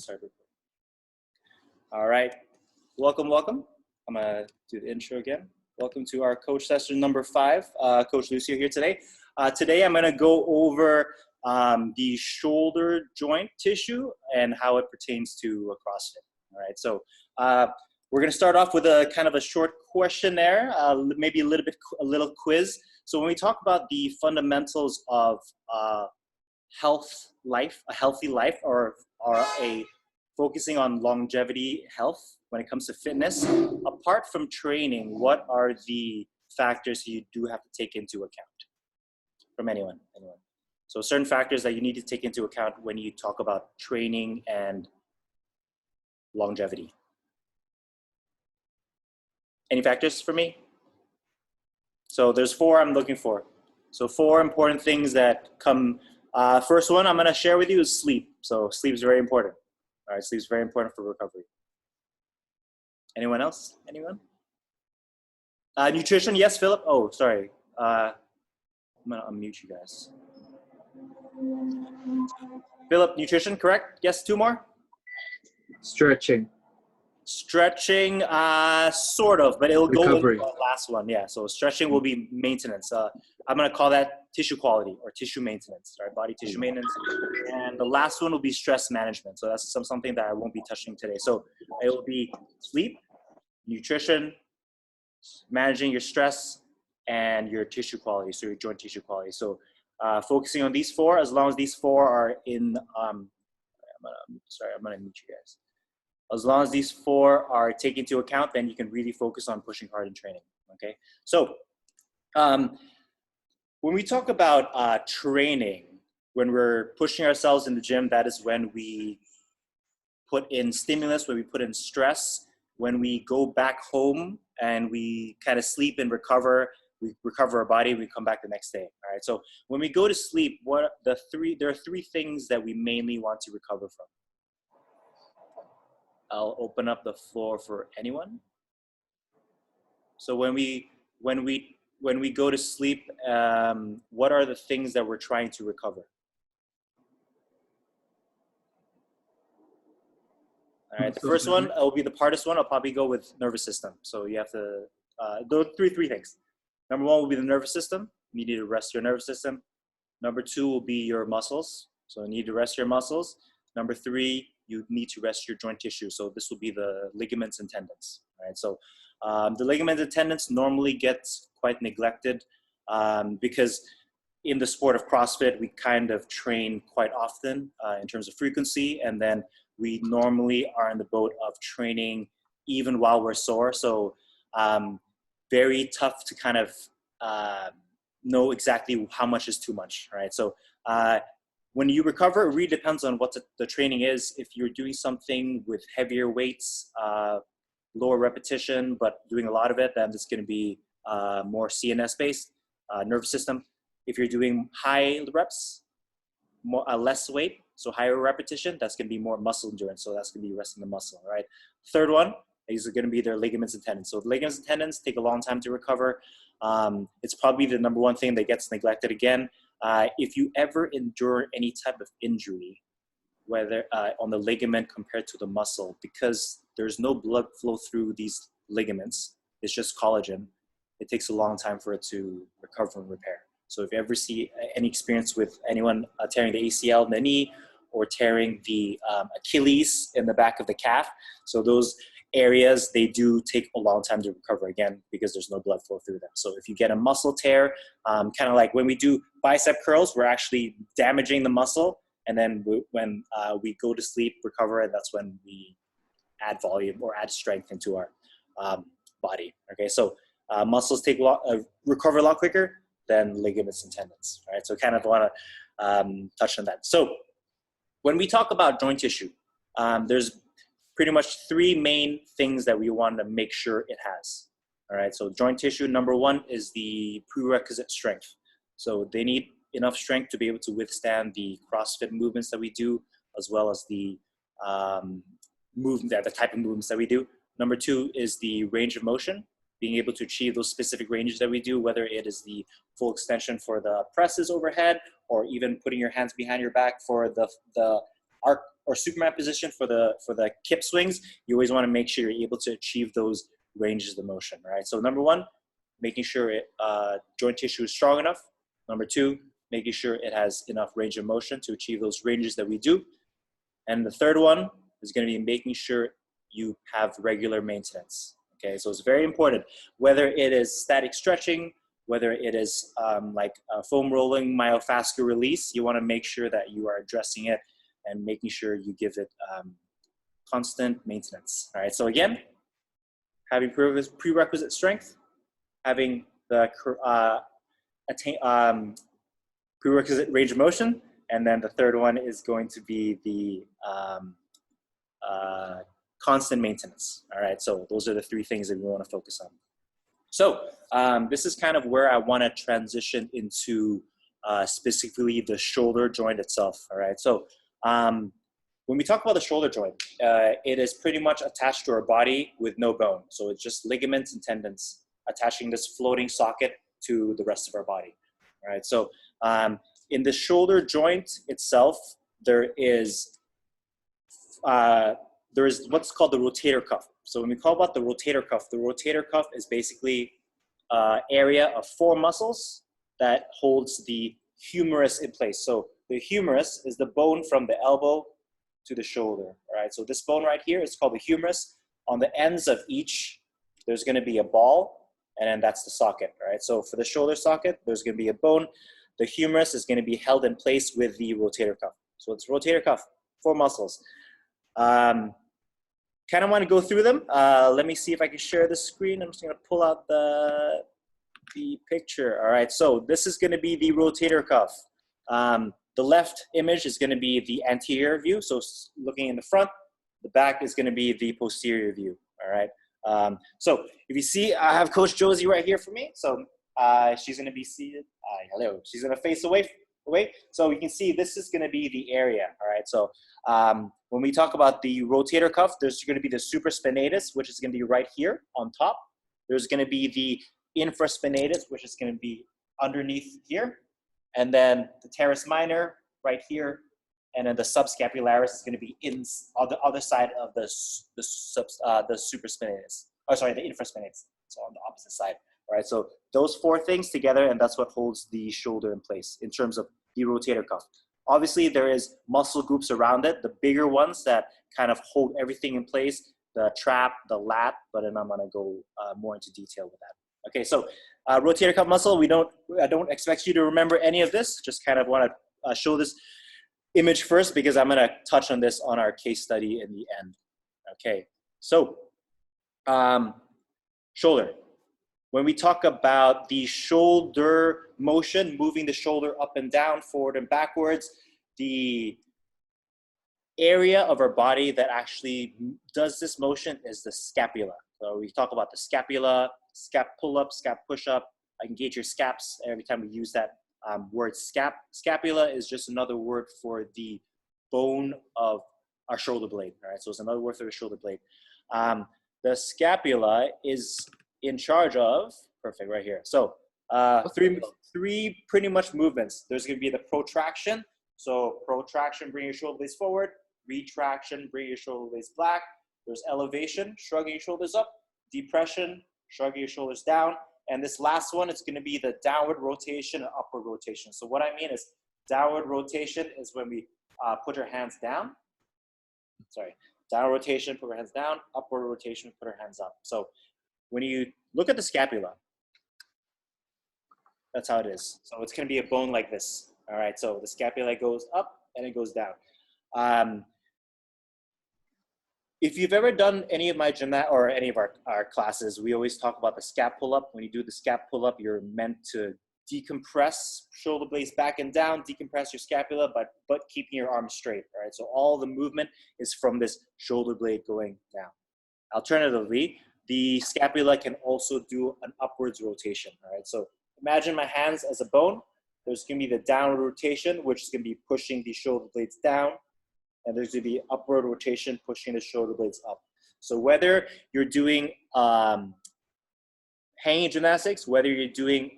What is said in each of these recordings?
Start recording. All right, welcome. I'm gonna do the intro again. Welcome to our coach session number 5. Coach Lucio here today. Today I'm gonna go over the shoulder joint tissue and how it pertains to CrossFit. All right, so we're gonna start off with a kind of a short questionnaire, maybe a little quiz. So when we talk about the fundamentals of a healthy life, or a focusing on longevity health when it comes to fitness, apart from training, what are the factors you do have to take into account? From anyone. So certain factors that you need to take into account when you talk about training and longevity. Any factors for me? So there's 4 I'm looking for. So 4 important things that come. First one I'm going to share with you is sleep. So sleep is very important. All right, sleep is very important for recovery. Anyone else? Anyone? Nutrition, yes, Philip? Oh, sorry. I'm going to unmute you guys. Philip, nutrition, correct? Yes, 2 more? Stretching, sort of, but it'll recovery. go into the last one. Yeah, so stretching will be maintenance. I'm going to call that tissue quality or tissue maintenance, right? Body tissue maintenance. And the last one will be stress management. So that's something that I won't be touching today. So it will be sleep, nutrition, managing your stress, and your tissue quality, so your joint tissue quality. So focusing on these 4, as long as these 4 are in, I'm going to mute you guys. As long as these 4 are taken into account, then you can really focus on pushing hard in training, okay? So when we talk about training, when we're pushing ourselves in the gym, that is when we put in stimulus, when we put in stress, when we go back home and we kind of sleep and recover, we recover our body, we come back the next day, all right? So when we go to sleep, there are 3 things that we mainly want to recover from. I'll open up the floor for anyone. So when we go to sleep, what are the things that we're trying to recover? All right, the first one will be the hardest one. I'll probably go with nervous system. So you have to, those three things. Number 1 will be the nervous system. You need to rest your nervous system. Number 2 will be your muscles. So you need to rest your muscles. Number 3, you need to rest your joint tissue. So this will be the ligaments and tendons, right? So the ligaments and tendons normally get quite neglected because in the sport of CrossFit, we kind of train quite often in terms of frequency. And then we normally are in the boat of training even while we're sore. So very tough to kind of know exactly how much is too much, right? So when you recover, it really depends on what the training is. If you're doing something with heavier weights, lower repetition, but doing a lot of it, then it's going to be more CNS-based, nervous system. If you're doing high reps, less weight, so higher repetition, that's going to be more muscle endurance. So that's going to be resting the muscle, right? Third one is going to be their ligaments and tendons. So the ligaments and tendons take a long time to recover. It's probably the number 1 thing that gets neglected again. If you ever endure any type of injury, whether on the ligament compared to the muscle, because there's no blood flow through these ligaments, it's just collagen, it takes a long time for it to recover and repair. So if you ever see any experience with anyone tearing the ACL in the knee or tearing the Achilles in the back of the calf, so those areas, they do take a long time to recover again because there's no blood flow through them. So if you get a muscle tear, kind of like when we do bicep curls, we're actually damaging the muscle. And then when we go to sleep, recover, and that's when we add volume or add strength into our body. Okay, so muscles recover a lot quicker than ligaments and tendons. Right, so kind of want to touch on that. So when we talk about joint tissue, there's pretty much 3 main things that we want to make sure it has. All right, so joint tissue, number 1 is the prerequisite strength. So they need enough strength to be able to withstand the CrossFit movements that we do, as well as the type of movements that we do. Number 2 is the range of motion, being able to achieve those specific ranges that we do, whether it is the full extension for the presses overhead, or even putting your hands behind your back for the arc or Superman position for the kip swings, you always want to make sure you're able to achieve those ranges of motion, right? So number one, making sure joint tissue is strong enough. Number two, making sure it has enough range of motion to achieve those ranges that we do. And the third one is going to be making sure you have regular maintenance. Okay, so it's very important, whether it is static stretching, whether it is like foam rolling, myofascial release, you want to make sure that you are addressing it and making sure you give it constant maintenance. All right, so again, having prerequisite strength, having the prerequisite range of motion, and then the third one is going to be the constant maintenance. All right, so those are the three things that we want to focus on. So this is kind of where I want to transition into specifically the shoulder joint itself. All right, so when we talk about the shoulder joint, it is pretty much attached to our body with no bone. So it's just ligaments and tendons attaching this floating socket to the rest of our body. All right, so in the shoulder joint itself, there is what's called the rotator cuff. So when we call about the rotator cuff is basically area of four muscles that holds the humerus in place. So the humerus is the bone from the elbow to the shoulder. All right, so this bone right here is called the humerus. On the ends of each, there's going to be a ball, and then that's the socket. All right, so for the shoulder socket, there's going to be a bone. The humerus is going to be held in place with the rotator cuff. So it's rotator cuff, four muscles. Kind of want to go through them. Let me see if I can share the screen. I'm just going to pull out the picture. All right, so this is going to be the rotator cuff. The left image is going to be the anterior view, so looking in the front. The back is going to be the posterior view. All right. So if you see, I have Coach Josie right here for me. So she's going to be seated. Hello. She's going to face away. So you can see this is going to be the area. All right. So when we talk about the rotator cuff, there's going to be the supraspinatus, which is going to be right here on top. There's going to be the infraspinatus, which is going to be underneath here. And then the teres minor right here. And then the subscapularis is going to be on the other side of the supraspinatus. Oh, sorry, the infraspinatus. So on the opposite side. All right, so those four things together, and that's what holds the shoulder in place in terms of the rotator cuff. Obviously, there is muscle groups around it, the bigger ones that kind of hold everything in place, the trap, the lat, but then I'm going to go more into detail with that. Okay, so rotator cuff muscle, I don't expect you to remember any of this, just kind of want to show this image first because I'm going to touch on this on our case study in the end. Okay, so shoulder. When we talk about the shoulder motion, moving the shoulder up and down, forward and backwards, the area of our body that actually does this motion is the scapula. So we talk about the scapula, scap pull-up, scap push-up, engage your scaps every time we use that word scap. Scapula is just another word for the bone of our shoulder blade, all right? So it's another word for the shoulder blade. The scapula is in charge of, perfect, right here. So three pretty much movements. There's gonna be the protraction. So protraction, bring your shoulder blades forward. Retraction, bring your shoulder blades back. There's elevation, shrugging your shoulders up. Depression, shrugging your shoulders down. And this last one is gonna be the downward rotation and upward rotation. So what I mean is downward rotation is when we put our hands down. Sorry, downward rotation, put our hands down. Upward rotation, put our hands up. So when you look at the scapula, that's how it is. So it's going to be a bone like this. All right. So the scapula goes up and it goes down. If you've ever done any of my or any of our classes, we always talk about the scap pull-up. When you do the scap pull-up, you're meant to decompress shoulder blades back and down, decompress your scapula, but keeping your arms straight. All right. So all the movement is from this shoulder blade going down. Alternatively, the scapula can also do an upwards rotation, all right? So imagine my hands as a bone. There's gonna be the downward rotation, which is gonna be pushing the shoulder blades down, and there's gonna be upward rotation, pushing the shoulder blades up. So whether you're doing hanging gymnastics, whether you're doing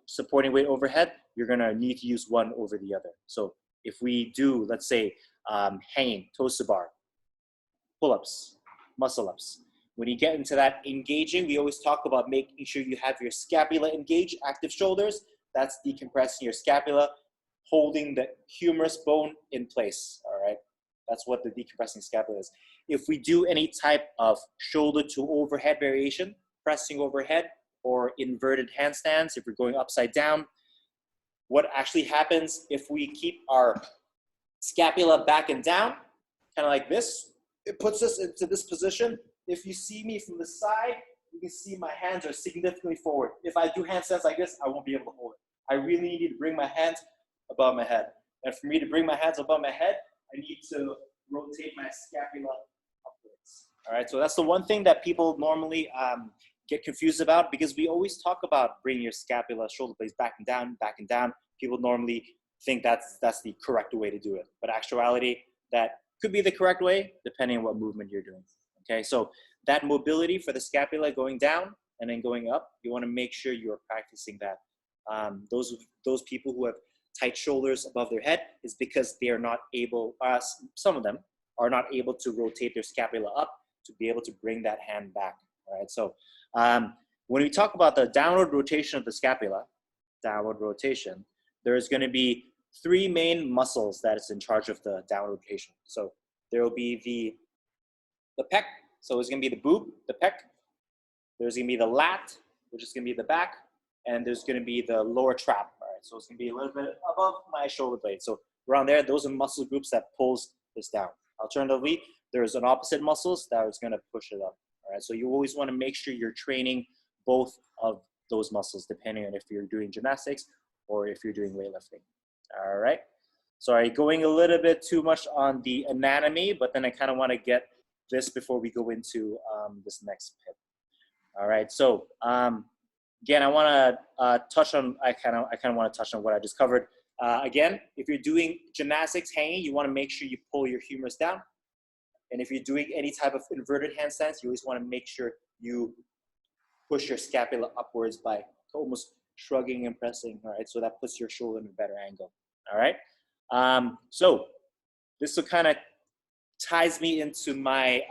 supporting weight overhead, you're gonna need to use one over the other. So if we do, let's say, hanging, toes to bar, pull-ups, muscle-ups. When you get into that engaging, we always talk about making sure you have your scapula engaged, active shoulders. That's decompressing your scapula, holding the humerus bone in place, all right? That's what the decompressing scapula is. If we do any type of shoulder to overhead variation, pressing overhead or inverted handstands, if we're going upside down, what actually happens if we keep our scapula back and down, kind of like this, it puts us into this position. If you see me from the side, you can see my hands are significantly forward. If I do handstands like this, I won't be able to hold it. I really need to bring my hands above my head. And for me to bring my hands above my head, I need to rotate my scapula upwards. All right, so that's the one thing that people normally get confused about, because we always talk about bringing your scapula, shoulder blades back and down, back and down. People normally think that's the correct way to do it. But actuality, that could be the correct way depending on what movement you're doing. Okay, so that mobility for the scapula going down and then going up, you want to make sure you're practicing that. Those people who have tight shoulders above their head is because they are not able, some of them are not able to rotate their scapula up to be able to bring that hand back. All right, so when we talk about the downward rotation of the scapula, downward rotation, there's going to be three main muscles that is in charge of the downward rotation. So there will be the pec, so it's going to be the boob, the pec. There's going to be the lat, which is going to be the back, and there's going to be the lower trap. All right, so it's going to be a little bit above my shoulder blade. So around there, those are muscle groups that pulls this down. Alternatively, there's an opposite muscles that is going to push it up. All right, so you always want to make sure you're training both of those muscles, depending on if you're doing gymnastics or if you're doing weightlifting. All right. Sorry, going a little bit too much on the anatomy, but then I kind of want to get this before we go into this next pit. All right. So again, I want to touch on. I kind of want to touch on what I just covered. Again, if you're doing gymnastics hanging, you want to make sure you pull your humerus down. And if you're doing any type of inverted handstands, you always want to make sure you push your scapula upwards by almost shrugging and pressing. All right. So that puts your shoulder in a better angle. All right. So this will kind of ties me into my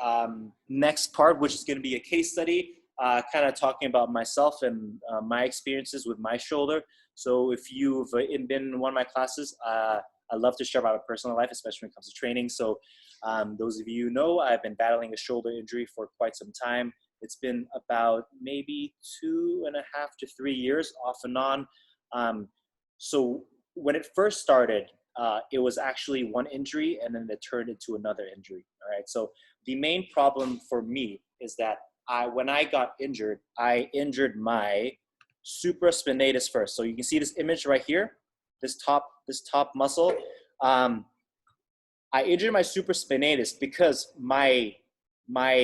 next part, which is going to be a case study, kind of talking about myself and my experiences with my shoulder. So if you've been in one of my classes, I love to share about my personal life, especially when it comes to training. So those of you who know, I've been battling a shoulder injury for quite some time. It's been about maybe 2.5 to 3 years off and on. So when it first started, it was actually one injury and then it turned into another injury. All right. So the main problem for me is that when I got injured, I injured my supraspinatus first. So you can see this image right here, this top muscle. I injured my supraspinatus because my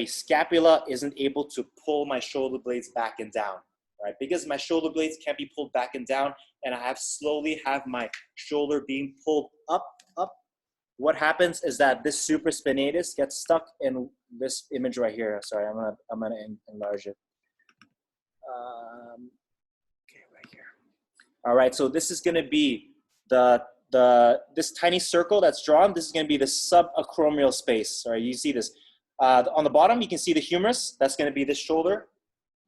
scapula isn't able to pull my shoulder blades back and down, right? Because my shoulder blades can't be pulled back and down, and I slowly have my shoulder being pulled up. What happens is that this supraspinatus gets stuck in this image right here. Sorry, I'm gonna enlarge it. Okay, right here. All right, so this is gonna be this tiny circle that's drawn. This is gonna be the subacromial space. All right, you see this. On the bottom, you can see the humerus. That's going to be this shoulder.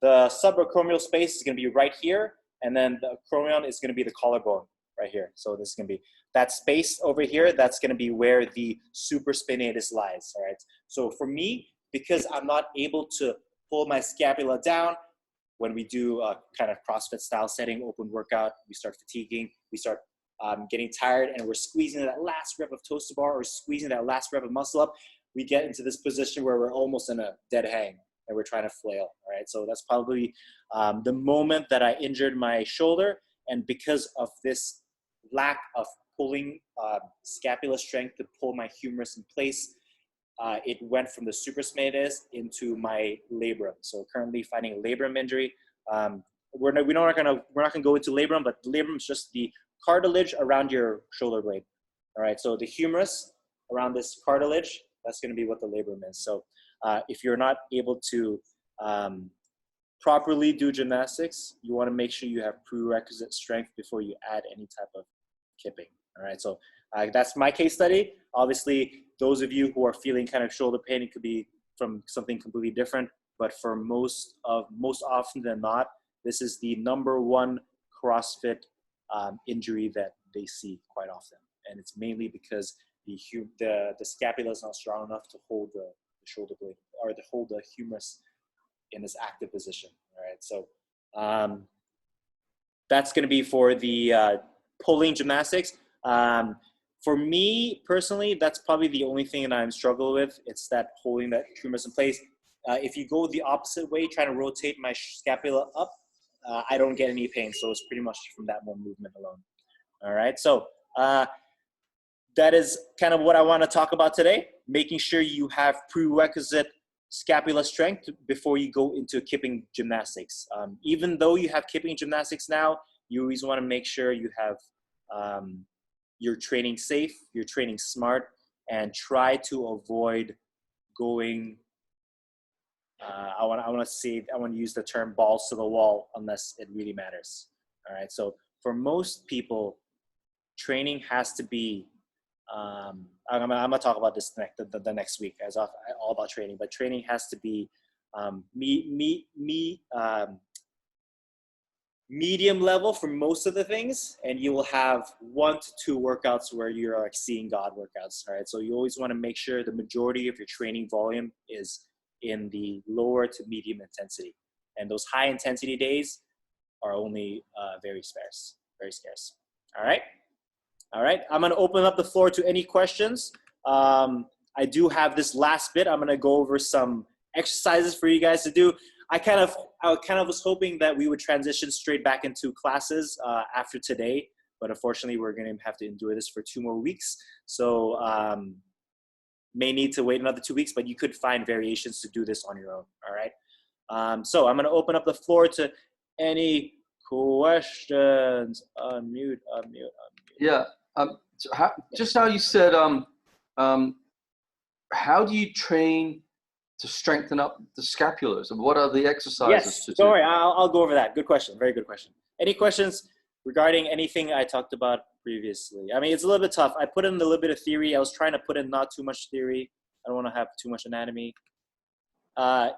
The subacromial space is going to be right here. And then the acromion is going to be the collarbone right here. So this is going to be that space over here. That's going to be where the supraspinatus lies. All right. So for me, because I'm not able to pull my scapula down, when we do a kind of CrossFit style setting, open workout, we start fatiguing. We start getting tired, and we're squeezing that last rep of toes to bar or squeezing that last rep of muscle up. We get into this position where we're almost in a dead hang and we're trying to flail, all right? So that's probably the moment that I injured my shoulder, and because of this lack of pulling scapular strength to pull my humerus in place, it went from the supraspinatus into my labrum. So currently fighting a labrum injury. We're not gonna go into labrum, but the labrum is just the cartilage around your shoulder blade, all right? So the humerus around this cartilage, that's going to be what the labrum is. So if you're not able to properly do gymnastics, you want to make sure you have prerequisite strength before you add any type of kipping. All right. So That's my case study. Obviously, those of you who are feeling kind of shoulder pain, it could be from something completely different. But for most often than not, this is the number one CrossFit injury that they see quite often, and it's mainly because the scapula is not strong enough to hold the shoulder blade or to hold the humerus in this active position. All right, so that's going to be for the pulling gymnastics. For me personally, that's probably the only thing that I'm struggling with. It's that holding that humerus in place. If you go the opposite way, trying to rotate my scapula up, I don't get any pain. So it's pretty much from that one movement alone. All right, so that is kind of what I want to talk about today, making sure you have prerequisite scapula strength before you go into kipping gymnastics. Even though you have kipping gymnastics now, you always want to make sure you have you're training safe, you're training smart, and try to avoid going I want to use the term balls to the wall unless it really matters. All right, so for most people, training has to be I'm gonna talk about this the next week as all about training, but training has to be medium level for most of the things, and you will have 1 to 2 workouts where you're like seeing God workouts. All right, so you always want to make sure the majority of your training volume is in the lower to medium intensity, and those high intensity days are only very scarce. All right, I'm going to open up the floor to any questions. I do have this last bit. I'm going to go over some exercises for you guys to do. I kind of was hoping that we would transition straight back into classes after today, but unfortunately we're going to have to endure this for 2 more weeks. So may need to wait another 2 weeks, but you could find variations to do this on your own. All right. So I'm going to open up the floor to any questions. Unmute. Yeah. Just how you said, how do you train to strengthen up the scapulars, and what are the exercises to do? Don't worry, I'll go over that. Good question. Very good question. Any questions regarding anything I talked about previously? I mean, it's a little bit tough. I put in a little bit of theory. I was trying to put in not too much theory. I don't want to have too much anatomy. I'm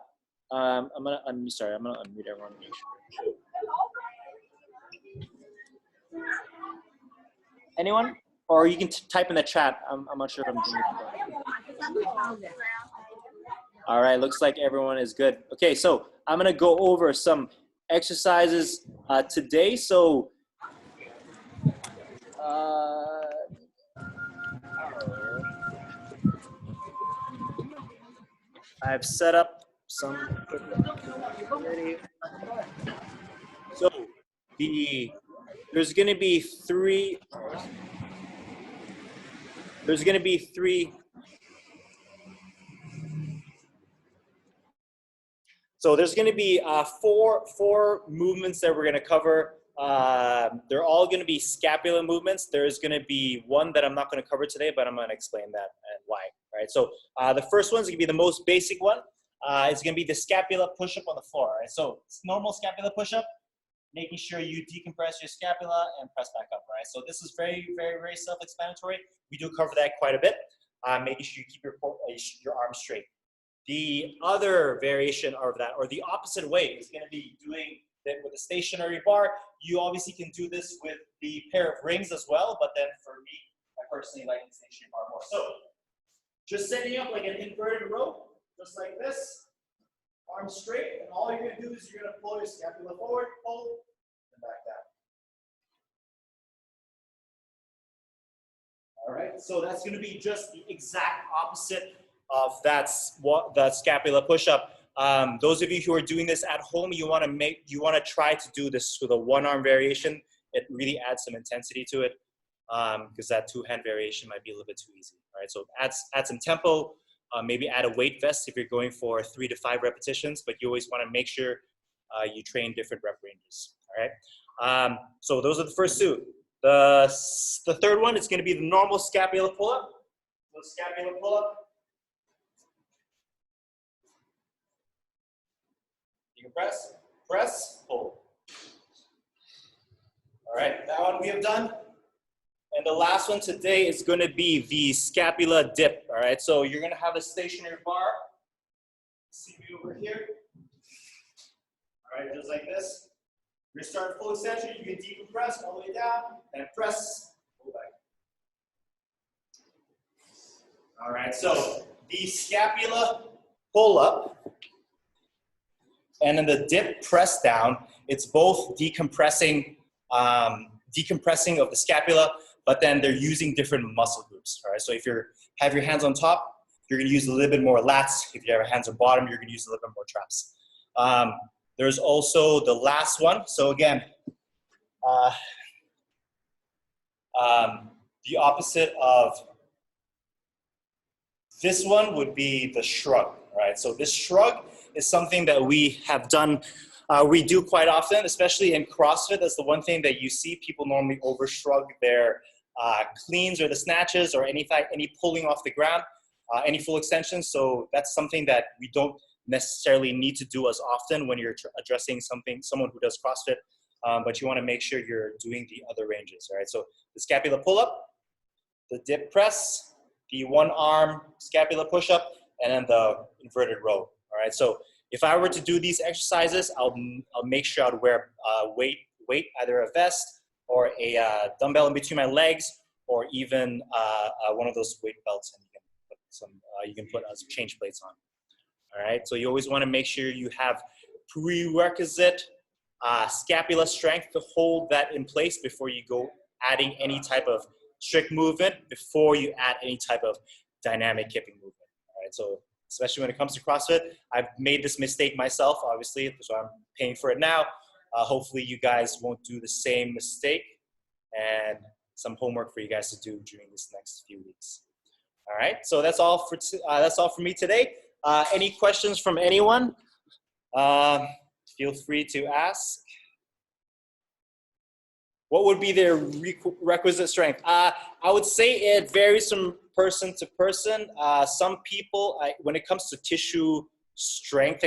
gonna unmute everyone. To make sure. Anyone? Or you can type in the chat. I'm not sure if I'm doing it. All right, looks like everyone is good. Okay, so I'm gonna go over some exercises today. So I've set up some already. So there's gonna be three. So there's going to be four movements that we're going to cover. They're all going to be scapular movements. There's going to be one that I'm not going to cover today, but I'm going to explain that and why. All right. So the first one is going to be the most basic one. It's going to be the scapula push-up on the floor. All right. So it's normal scapula push-up, making sure you decompress your scapula and press back up. All right. So this is very, very, very self-explanatory. We do cover that quite a bit, making sure you keep your arms straight. The other variation of that, or the opposite way, is going to be doing it with a stationary bar. You obviously can do this with the pair of rings as well, but then for me, I personally like the stationary bar more. So just setting up like an inverted row, just like this, arms straight, and all you're going to do is you're going to pull your scapula forward, pull, and back down. All right, so that's going to be just the exact opposite of that scapula push-up. Those of you who are doing this at home, you want to try to do this with a one-arm variation. It really adds some intensity to it, because that two-hand variation might be a little bit too easy. All right, so add some tempo. Maybe add a weight vest if you're going for 3 to 5 repetitions, but you always want to make sure you train different rep ranges. All right, so those are the first 2. The third one is going to be the normal scapula pull-up. So scapula pull-up. You can press, pull. All right, that one we have done. And the last one today is going to be the scapula dip. All right, so you're going to have a stationary bar. See me over here. All right, just like this. You're going to start full extension. You can decompress all the way down and press. Go back. All right, so the scapula pull up and then the dip press down. It's both decompressing, decompressing of the scapula, but then they're using different muscle groups. All right, so if you have your hands on top, you're going to use a little bit more lats. If you have your hands on bottom, you're going to use a little bit more traps. There's also the last one. So again, the opposite of this one would be the shrug. All right, so this shrug is something that we have done. We do quite often, especially in CrossFit. That's the one thing that you see people normally over shrug their cleans or the snatches or any pulling off the ground, any full extensions. So that's something that we don't necessarily need to do as often when you're addressing someone who does CrossFit, but you want to make sure you're doing the other ranges. All right, so the scapula pull up, the dip press, the one arm scapula push up, and then the inverted row. All right, so if I were to do these exercises, I'll make sure I'd wear weight, either a vest or a dumbbell in between my legs, or even one of those weight belts, and you can put some change plates on. All right, so you always want to make sure you have prerequisite scapula strength to hold that in place before you go adding any type of strict movement, before you add any type of dynamic kipping movement. All right, so especially when it comes to CrossFit, I've made this mistake myself, obviously, so I'm paying for it now. Hopefully you guys won't do the same mistake, and some homework for you guys to do during this next few weeks. All right, so that's all for me today. Any questions from anyone? Feel free to ask. What would be their requisite strength? I would say it varies from person to person. Some people, when it comes to tissue strength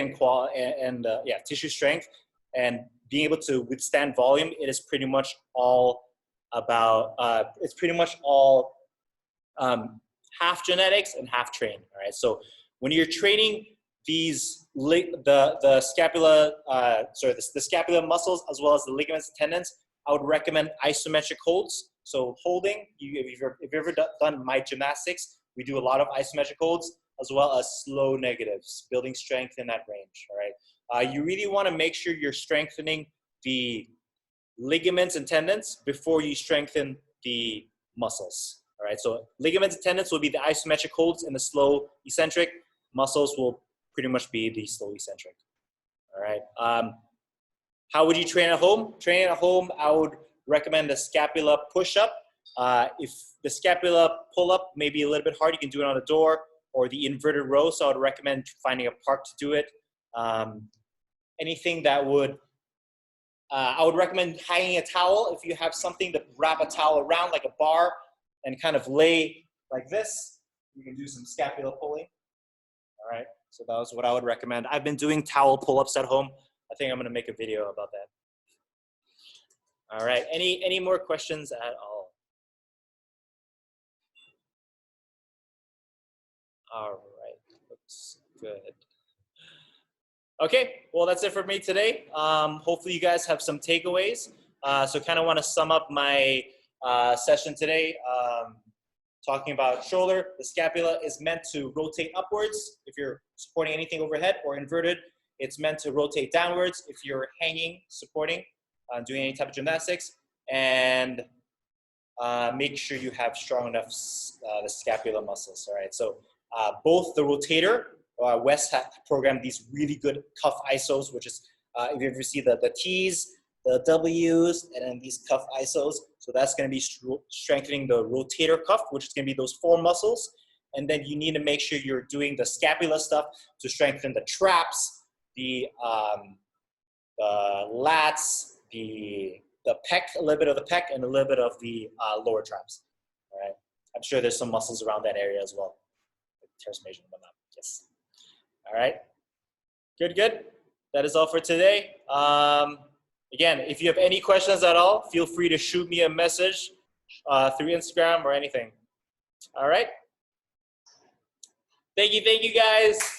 tissue strength and being able to withstand volume, it is pretty much all about. It's pretty much all half genetics and half trained. All right. So when you're training these the scapula, the scapula muscles as well as the ligaments and tendons, I would recommend isometric holds. So holding, if you've ever done my gymnastics, we do a lot of isometric holds as well as slow negatives, building strength in that range, all right? You really want to make sure you're strengthening the ligaments and tendons before you strengthen the muscles, all right? So ligaments and tendons will be the isometric holds, and the slow eccentric muscles will pretty much be the slow eccentric, all right? How would you train at home? Training at home, I would recommend the scapula push-up. If the scapula pull-up may be a little bit hard, you can do it on the door or the inverted row, so I would recommend finding a park to do it. Anything that would, I would recommend hanging a towel. If you have something to wrap a towel around, like a bar, and kind of lay like this, you can do some scapula pulling. All right, so that was what I would recommend. I've been doing towel pull-ups at home. I think I'm going to make a video about that. All right, any more questions at all? All right, looks good. Okay, well, that's it for me today. Hopefully you guys have some takeaways. So kind of want to sum up my session today. Talking about shoulder, the scapula is meant to rotate upwards if you're supporting anything overhead, or inverted, it's meant to rotate downwards if you're hanging, supporting, doing any type of gymnastics, and make sure you have strong enough the scapula muscles. All right, so both the rotator, Wes programmed these really good cuff isos, which is if you ever see the T's, the W's, and then these cuff isos. So that's going to be strengthening the rotator cuff, which is going to be those four muscles. And then you need to make sure you're doing the scapula stuff to strengthen the traps, the lats, the pec, a little bit of the pec, and a little bit of the lower traps. All right. I'm sure there's some muscles around that area as well, like teres major and whatnot. Yes. All right. Good. That is all for today. Again, if you have any questions at all, feel free to shoot me a message through Instagram or anything. All right. Thank you guys.